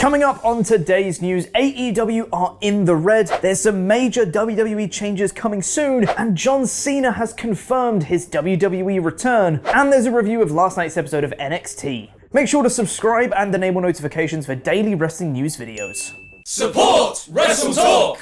Coming up on today's news, AEW are in the red, there's some major WWE changes coming soon, and John Cena has confirmed his WWE return, and there's a review of last night's episode of NXT. Make sure to subscribe and enable notifications for daily wrestling news videos. Support WrestleTalk!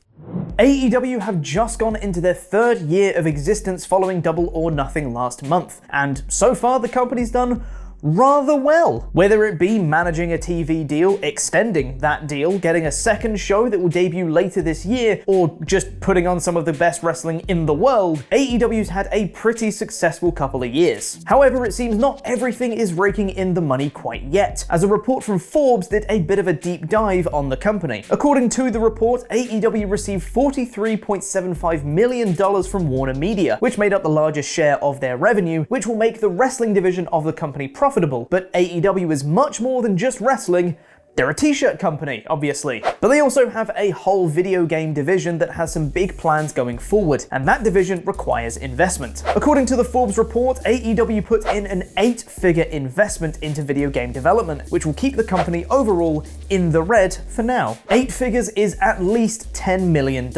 AEW have just gone into their third year of existence following Double or Nothing last month, and so far the company's done rather well. Whether it be managing a TV deal, extending that deal, getting a second show that will debut later this year, or just putting on some of the best wrestling in the world, AEW's had a pretty successful couple of years. However, it seems not everything is raking in the money quite yet, as a report from Forbes did a bit of a deep dive on the company. According to the report, AEW received $43.75 million from Warner Media, which made up the largest share of their revenue, which will make the wrestling division of the company profitable. But AEW is much more than just wrestling. They're a t-shirt company, obviously. But they also have a whole video game division that has some big plans going forward, and that division requires investment. According to the Forbes report, AEW put in an 8-figure investment into video game development, which will keep the company overall in the red for now. 8 figures is at least $10 million.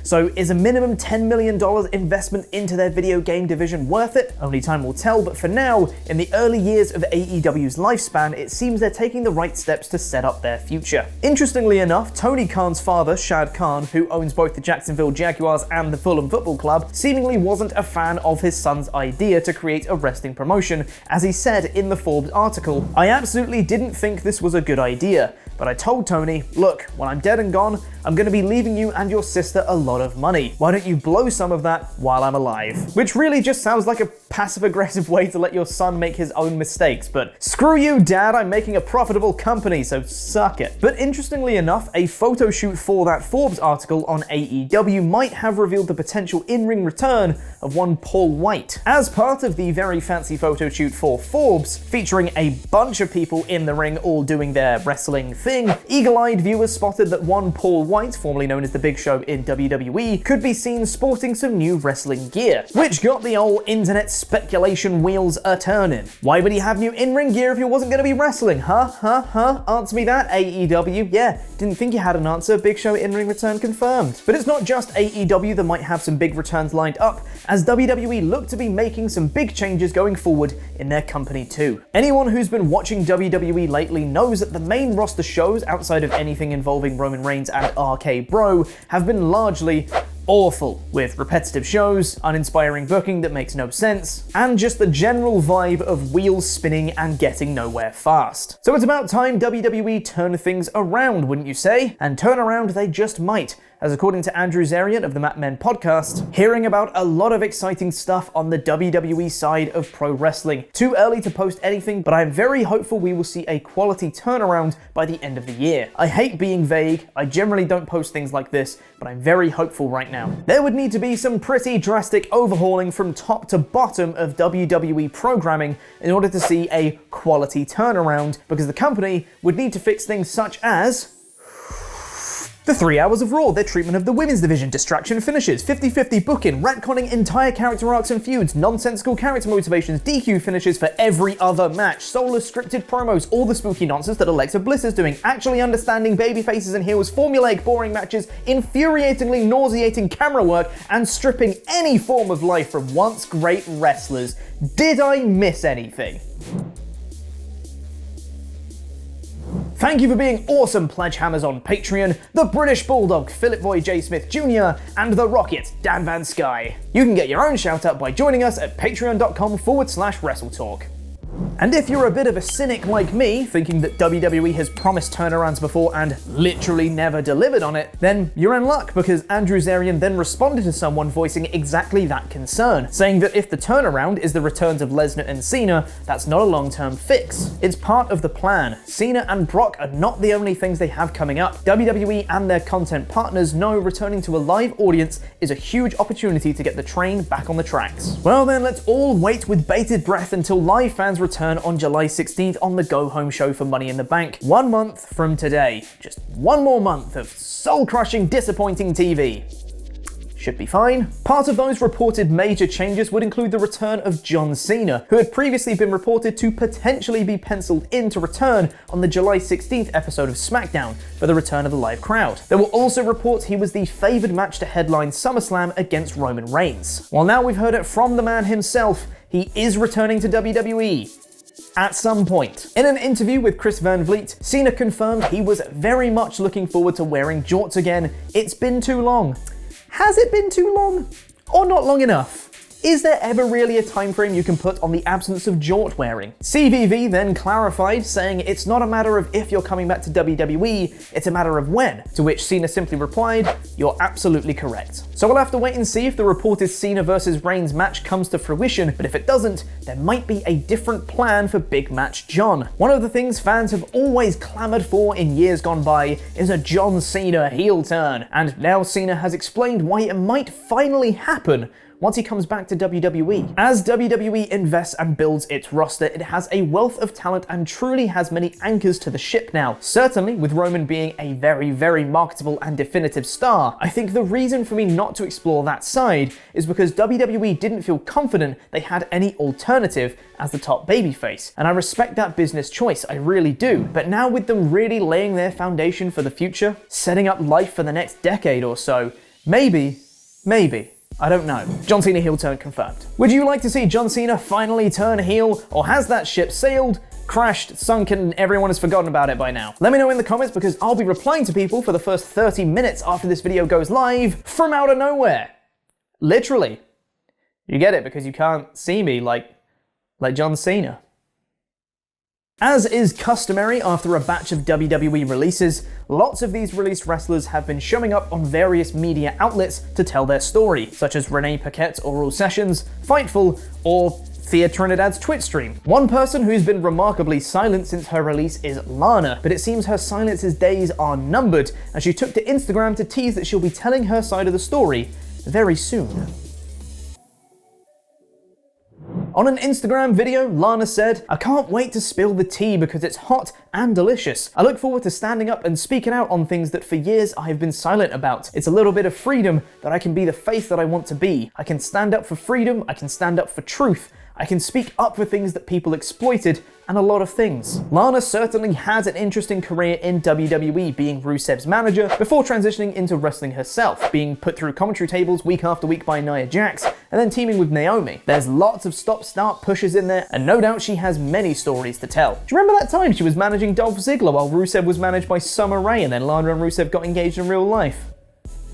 So is a minimum $10 million investment into their video game division worth it? Only time will tell, but for now, in the early years of AEW's lifespan, it seems they're taking the right steps to set up their future. Interestingly enough, Tony Khan's father, Shad Khan, who owns both the Jacksonville Jaguars and the Fulham Football Club, seemingly wasn't a fan of his son's idea to create a wrestling promotion, as he said in the Forbes article, "I absolutely didn't think this was a good idea, but I told Tony, look, when I'm dead and gone, I'm going to be leaving you and your sister a lot of money. Why don't you blow some of that while I'm alive?" Which really just sounds like a passive-aggressive way to let your son make his own mistakes, but screw you, Dad, I'm making a profitable company, so suck it. But interestingly enough, a photo shoot for that Forbes article on AEW might have revealed the potential in-ring return of one Paul Wight. As part of the very fancy photo shoot for Forbes, featuring a bunch of people in the ring all doing their wrestling thing, eagle-eyed viewers spotted that one Paul Wight, formerly known as the Big Show in WWE, could be seen sporting some new wrestling gear, which got the old internet speculation wheels a-turning. Why would he have new in-ring gear if he wasn't going to be wrestling? Answer me that, AEW. Yeah, didn't think you had an answer. Big Show in-ring return confirmed. But it's not just AEW that might have some big returns lined up, as WWE look to be making some big changes going forward in their company too. Anyone who's been watching WWE lately knows that the main roster shows, outside of anything involving Roman Reigns and RK Bro, have been largely awful, with repetitive shows, uninspiring booking that makes no sense, and just the general vibe of wheels spinning and getting nowhere fast. So it's about time WWE turn things around, wouldn't you say? And turn around they just might, as according to Andrew Zarian of the Mat Men podcast, hearing about a lot of exciting stuff on the WWE side of pro wrestling. Too early to post anything, but I'm very hopeful we will see a quality turnaround by the end of the year. I hate being vague, I generally don't post things like this, but I'm very hopeful right now. There would need to be some pretty drastic overhauling from top to bottom of WWE programming in order to see a quality turnaround, because the company would need to fix things such as the 3 hours of Raw, their treatment of the women's division, distraction finishes, 50-50 booking, retconning entire character arcs and feuds, nonsensical character motivations, DQ finishes for every other match, soulless scripted promos, all the spooky nonsense that Alexa Bliss is doing, actually understanding baby faces and heels, formulaic boring matches, infuriatingly nauseating camera work, and stripping any form of life from once great wrestlers. Did I miss anything? Thank you for being awesome pledge hammers on Patreon, the British Bulldog Philip Roy J. Smith Jr. and the Rocket Dan Van Sky. You can get your own shout out by joining us at patreon.com/WrestleTalk. And if you're a bit of a cynic like me, thinking that WWE has promised turnarounds before and literally never delivered on it, then you're in luck, because Andrew Zarian then responded to someone voicing exactly that concern, saying that if the turnaround is the returns of Lesnar and Cena, that's not a long-term fix. It's part of the plan. Cena and Brock are not the only things they have coming up. WWE and their content partners know returning to a live audience is a huge opportunity to get the train back on the tracks. Well then, let's all wait with bated breath until live fans return on July 16th on the Go Home show for Money in the Bank. 1 month from today. Just one more month of soul-crushing, disappointing TV. should be fine. Part of those reported major changes would include the return of John Cena, who had previously been reported to potentially be penciled in to return on the July 16th episode of SmackDown for the return of the live crowd. There were also reports he was the favoured match to headline SummerSlam against Roman Reigns. Well, now we've heard it from the man himself, he is returning to WWE. At some point. In an interview with Chris Van Vliet, Cena confirmed he was very much looking forward to wearing jorts again. It's been too long. Has it been too long? Or not long enough? Is there ever really a time frame you can put on the absence of jort wearing? CVV then clarified, saying it's not a matter of if you're coming back to WWE, it's a matter of when, to which Cena simply replied, you're absolutely correct. So we'll have to wait and see if the reported Cena versus Reigns match comes to fruition, but if it doesn't, there might be a different plan for Big Match John. One of the things fans have always clamored for in years gone by is a John Cena heel turn, and now Cena has explained why it might finally happen once he comes back to WWE. As WWE invests and builds its roster, it has a wealth of talent and truly has many anchors to the ship now. Certainly, with Roman being a very, very marketable and definitive star, I think the reason for me not to explore that side is because WWE didn't feel confident they had any alternative as the top babyface. And I respect that business choice, I really do. But now with them really laying their foundation for the future, setting up life for the next decade or so, maybe, I don't know. John Cena heel turn confirmed. Would you like to see John Cena finally turn heel, or has that ship sailed, crashed, sunken, and everyone has forgotten about it by now? Let me know in the comments because I'll be replying to people for the first 30 minutes after this video goes live from out of nowhere. Literally. You get it because you can't see me like John Cena. As is customary after a batch of WWE releases, lots of these released wrestlers have been showing up on various media outlets to tell their story, such as Renee Paquette's Oral Sessions, Fightful, or Thea Trinidad's Twitch stream. One person who's been remarkably silent since her release is Lana, but it seems her silence's days are numbered, and she took to Instagram to tease that she'll be telling her side of the story very soon. On an Instagram video, Lana said, "I can't wait to spill the tea because it's hot and delicious. I look forward to standing up and speaking out on things that for years I have been silent about. It's a little bit of freedom that I can be the face that I want to be. I can stand up for freedom, I can stand up for truth, I can speak up for things that people exploited, and a lot of things." Lana certainly has an interesting career in WWE, being Rusev's manager before transitioning into wrestling herself, being put through commentary tables week after week by Nia Jax, and then teaming with Naomi. There's lots of stop-start pushes in there, and no doubt she has many stories to tell. Do you remember that time she was managing Dolph Ziggler while Rusev was managed by Summer Rae, and then Lana and Rusev got engaged in real life?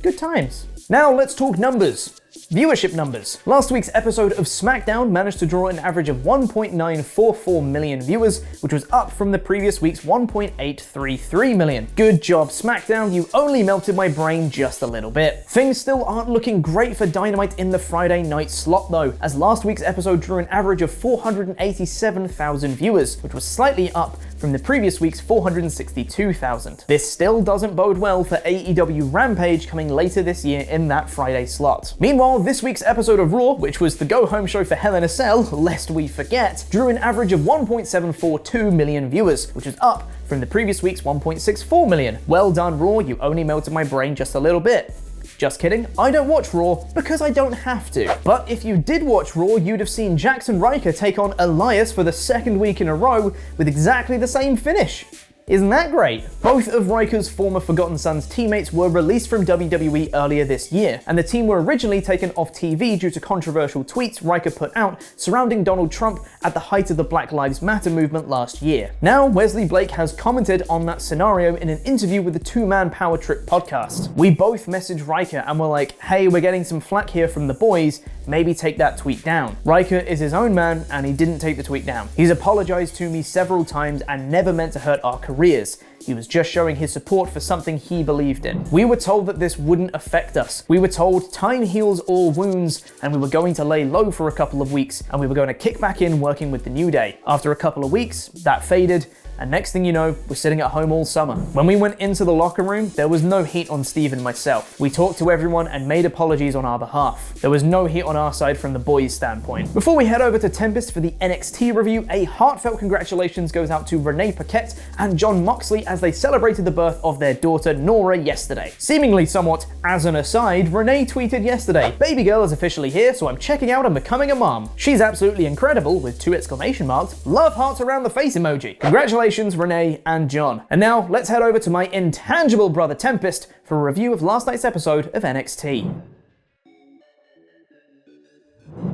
Good times. Now let's talk numbers. Viewership numbers. Last week's episode of SmackDown managed to draw an average of 1.944 million viewers, which was up from the previous week's 1.833 million. Good job, SmackDown, you only melted my brain just a little bit. Things still aren't looking great for Dynamite in the Friday night slot though, as last week's episode drew an average of 487,000 viewers, which was slightly up from the previous week's 462,000. This still doesn't bode well for AEW Rampage coming later this year in that Friday slot. Meanwhile, this week's episode of Raw, which was the go-home show for Hell in a Cell, lest we forget, drew an average of 1.742 million viewers, which was up from the previous week's 1.64 million. Well done, Raw, you only melted my brain just a little bit. Just kidding, I don't watch Raw because I don't have to. But if you did watch Raw, you'd have seen Jaxson Ryker take on Elias for the second week in a row with exactly the same finish. Isn't that great? Both of Ryker's former Forgotten Sons teammates were released from WWE earlier this year, and the team were originally taken off TV due to controversial tweets Ryker put out surrounding Donald Trump at the height of the Black Lives Matter movement last year. Now, Wesley Blake has commented on that scenario in an interview with the Two-Man Power Trip podcast. "We both messaged Ryker and were like, hey, we're getting some flack here from the boys, maybe take that tweet down." Ryker is his own man and he didn't take the tweet down. He's apologized to me several times and never meant to hurt our careers. He was just showing his support for something he believed in. We were told that this wouldn't affect us. We were told time heals all wounds, and we were going to lay low for a couple of weeks, and we were going to kick back in working with the New Day. After a couple of weeks, that faded, and next thing you know, we're sitting at home all summer. When we went into the locker room, there was no heat on Steve and myself. We talked to everyone and made apologies on our behalf. There was no heat on our side from the boys' standpoint. Before we head over to Tempest for the NXT review, a heartfelt congratulations goes out to Renee, Paquette, and John Moxley as they celebrated the birth of their daughter Nora yesterday. Seemingly somewhat as an aside, Renee tweeted yesterday, "Baby girl is officially here, so I'm checking out and becoming a mom. She's absolutely incredible," with 2 exclamation marks, love hearts around the face emoji. Congratulations, Renee and John. And now let's head over to my intangible brother Tempest for a review of last night's episode of NXT.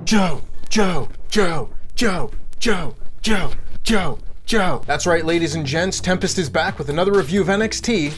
Joe. That's right, ladies and gents, Tempest is back with another review of NXT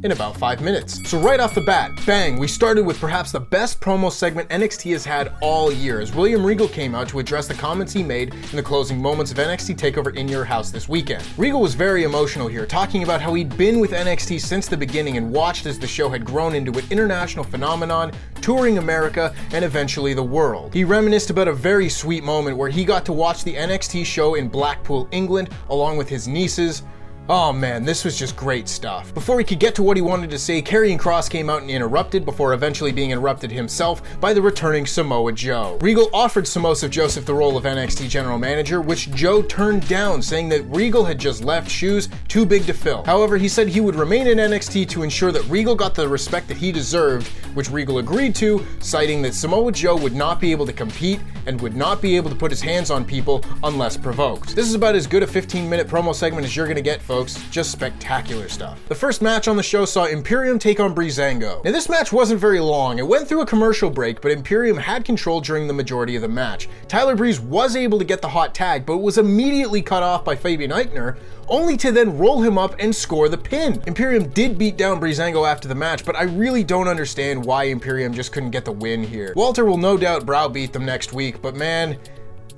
in about 5 minutes. So right off the bat, bang, we started with perhaps the best promo segment NXT has had all year as William Regal came out to address the comments he made in the closing moments of NXT TakeOver In Your House this weekend. Regal was very emotional here, talking about how he'd been with NXT since the beginning and watched as the show had grown into an international phenomenon, touring America and eventually the world. He reminisced about a very sweet moment where he got to watch the NXT show in Blackpool, England, along with his nieces. Oh man, this was just great stuff. Before he could get to what he wanted to say, Karrion Kross came out and interrupted before eventually being interrupted himself by the returning Samoa Joe. Regal offered Samosa Joseph the role of NXT General Manager, which Joe turned down, saying that Regal had just left shoes too big to fill. However, he said he would remain in NXT to ensure that Regal got the respect that he deserved, which Regal agreed to, citing that Samoa Joe would not be able to compete and would not be able to put his hands on people unless provoked. This is about as good a 15-minute promo segment as you're gonna get, folks. Just spectacular stuff. The first match on the show saw Imperium take on Breezango. Now this match wasn't very long. It went through a commercial break, but Imperium had control during the majority of the match. Tyler Breeze was able to get the hot tag, but was immediately cut off by Fabian Eichner, only to then roll him up and score the pin. Imperium did beat down Breezango after the match, but I really don't understand why Imperium just couldn't get the win here. Walter will no doubt browbeat them next week, but man,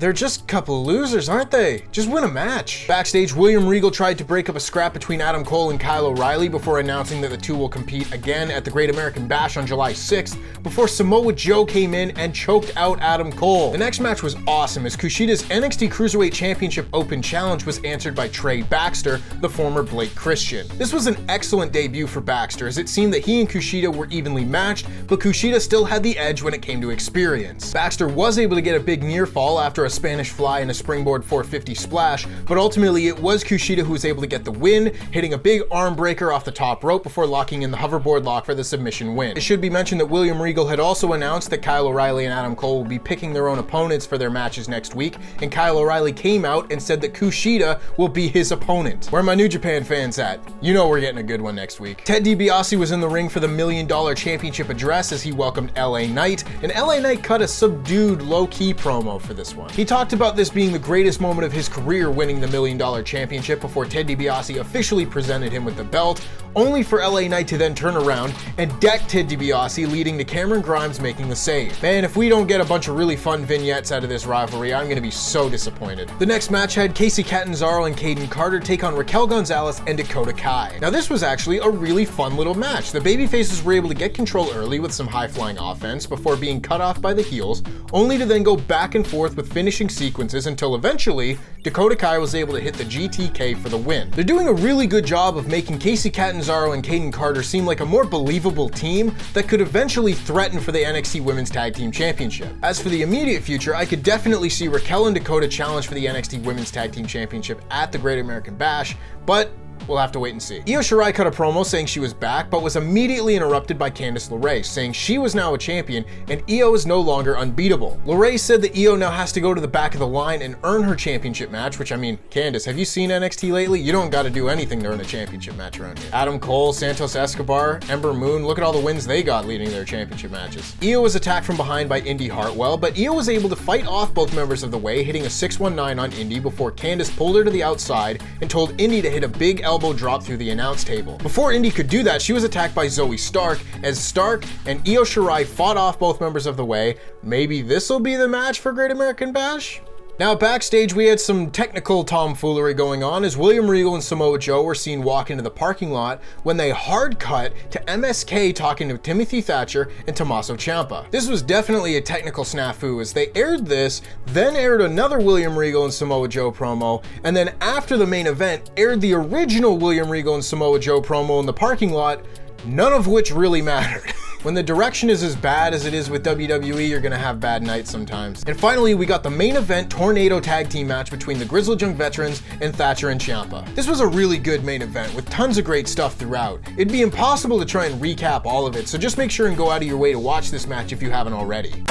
they're just a couple of losers, aren't they? Just win a match. Backstage, William Regal tried to break up a scrap between Adam Cole and Kyle O'Reilly before announcing that the two will compete again at the Great American Bash on July 6th, before Samoa Joe came in and choked out Adam Cole. The next match was awesome as Kushida's NXT Cruiserweight Championship Open Challenge was answered by Trey Baxter, the former Blake Christian. This was an excellent debut for Baxter as it seemed that he and Kushida were evenly matched, but Kushida still had the edge when it came to experience. Baxter was able to get a big near fall after a Spanish fly and a springboard 450 splash, but ultimately it was Kushida who was able to get the win, hitting a big arm breaker off the top rope before locking in the hoverboard lock for the submission win. It should be mentioned that William Regal had also announced that Kyle O'Reilly and Adam Cole will be picking their own opponents for their matches next week, and Kyle O'Reilly came out and said that Kushida will be his opponent. Where are my New Japan fans at? You know we're getting a good one next week. Ted DiBiase was in the ring for the $1 Million Championship address as he welcomed LA Knight, and LA Knight cut a subdued, low-key promo for this one. He talked about this being the greatest moment of his career winning the $1 Million Championship before Ted DiBiase officially presented him with the belt, only for LA Knight to then turn around and deck Ted DiBiase, leading to Cameron Grimes making the save. Man, if we don't get a bunch of really fun vignettes out of this rivalry, I'm gonna be so disappointed. The next match had Kacy Catanzaro and Caden Carter take on Raquel Gonzalez and Dakota Kai. Now this was actually a really fun little match. The babyfaces were able to get control early with some high-flying offense before being cut off by the heels, only to then go back and forth with finishing sequences until eventually Dakota Kai was able to hit the GTK for the win. They're doing a really good job of making Kacy Catanzaro and Caden Carter seem like a more believable team that could eventually threaten for the NXT Women's Tag Team Championship. As for the immediate future, I could definitely see Raquel and Dakota challenge for the NXT Women's Tag Team Championship at the Great American Bash, but we'll have to wait and see. Io Shirai cut a promo saying she was back, but was immediately interrupted by Candice LeRae, saying she was now a champion and Io is no longer unbeatable. LeRae said that Io now has to go to the back of the line and earn her championship match, which I mean, Candice, have you seen NXT lately? You don't gotta do anything to earn a championship match around here. Adam Cole, Santos Escobar, Ember Moon, look at all the wins they got leading their championship matches. Io was attacked from behind by Indy Hartwell, but Io was able to fight off both members of the Way, hitting a 619 on Indy before Candice pulled her to the outside and told Indy to hit a big elbow drop through the announce table. Before Indy could do that, she was attacked by Zoe Stark, as Stark and Io Shirai fought off both members of the Way. Maybe this'll be the match for Great American Bash? Now backstage we had some technical tomfoolery going on as William Regal and Samoa Joe were seen walk into the parking lot when they hard cut to MSK talking to Timothy Thatcher and Tommaso Ciampa. This was definitely a technical snafu as they aired this, then aired another William Regal and Samoa Joe promo, and then after the main event aired the original William Regal and Samoa Joe promo in the parking lot, none of which really mattered. When the direction is as bad as it is with WWE, you're gonna have bad nights sometimes. And finally, we got the main event Tornado Tag Team match between the Grizzled Young Veterans and Thatcher and Ciampa. This was a really good main event with tons of great stuff throughout. It'd be impossible to try and recap all of it, so just make sure and go out of your way to watch this match if you haven't already.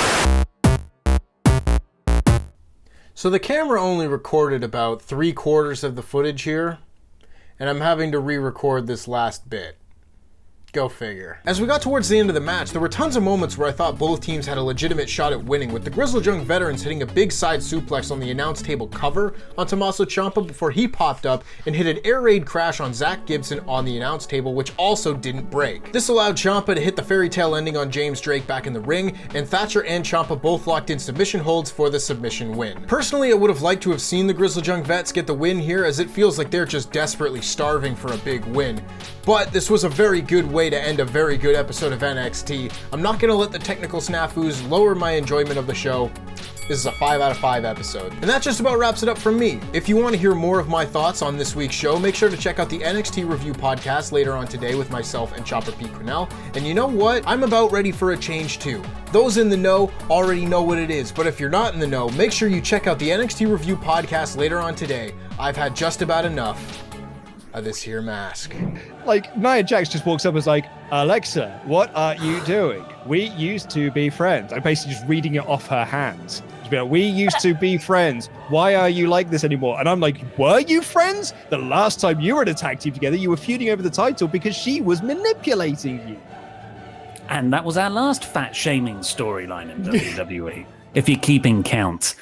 So the camera only recorded about 3/4 of the footage here, and I'm having to re-record this last bit. Go figure. As we got towards the end of the match, there were tons of moments where I thought both teams had a legitimate shot at winning, with the Grizzled Young Veterans hitting a big side suplex on the announce table cover on Tommaso Ciampa before he popped up and hit an air raid crash on Zach Gibson on the announce table, which also didn't break. This allowed Ciampa to hit the fairy tale ending on James Drake back in the ring, and Thatcher and Ciampa both locked in submission holds for the submission win. Personally, I would have liked to have seen the Grizzled Young Vets get the win here, as it feels like they're just desperately starving for a big win. But this was a very good way to end a very good episode of NXT. I'm not going to let the technical snafus lower my enjoyment of the show. This is a 5 out of 5 episode. And that just about wraps it up from me. If you want to hear more of my thoughts on this week's show, make sure to check out the NXT Review podcast later on today with myself and Chopper Pete Quinnell. And you know what? I'm about ready for a change too. Those in the know already know what it is, but if you're not in the know, make sure you check out the NXT Review podcast later on today. I've had just about enough of this here mask. Like, Nia Jax just walks up and is like, Alexa, what are you doing? We used to be friends. I'm basically just reading it off her hands. She'd be like, we used to be friends. Why are you like this anymore? And I'm like, were you friends? The last time you were in a tag team together, you were feuding over the title because she was manipulating you. And that was our last fat shaming storyline in WWE, if you're keeping count.